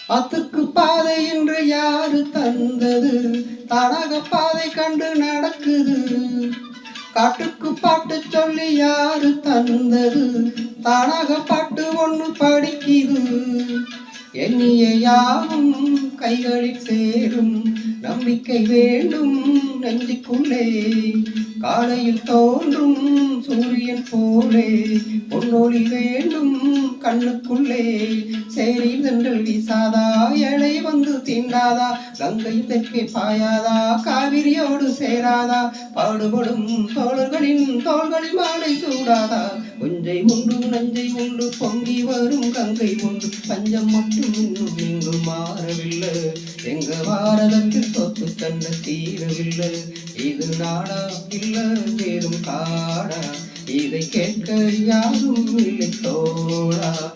அத்துக்கு பாதை என்று யாரு தந்தது? தானாக பாதை கண்டு நடக்குது. காட்டுக்கு பாட்டு சொல்லி யாரு தந்தது? தானாக பாட்டு ஒண்ணு படிக்குது. எண்ணிய யாவும் கைகளில் சேரும், நம்பிக்கை வேண்டும் நெஞ்சுக்குள்ளே. காலையில் தோன்றும் சூரியன் போலே பொன்னொழி வேண்டும் கண்ணுக்குள்ளே. சேரி தென்றல் வீசாதா, ஏழை வந்து தீண்டாதா, கங்கை தெற்கே பாயாதா, காவிரியோடு சேராதா, பாடுபடும் தோழர்களின் தோள்களில் மாலை சூடாதா. கொஞ்சை உண்டு நஞ்சை உண்டு பொங்கி வரும் கங்கை உண்டு, பஞ்சம் மட்டும் இன்னும் இங்கு மாறவில்லை. எங்க பாரதத்தில் சொத்து சண்டை தீரவில்லை. இது நாடா இல்ல வெறும் காடா? இதை கேட்க யாரும் இல்லை தோழா.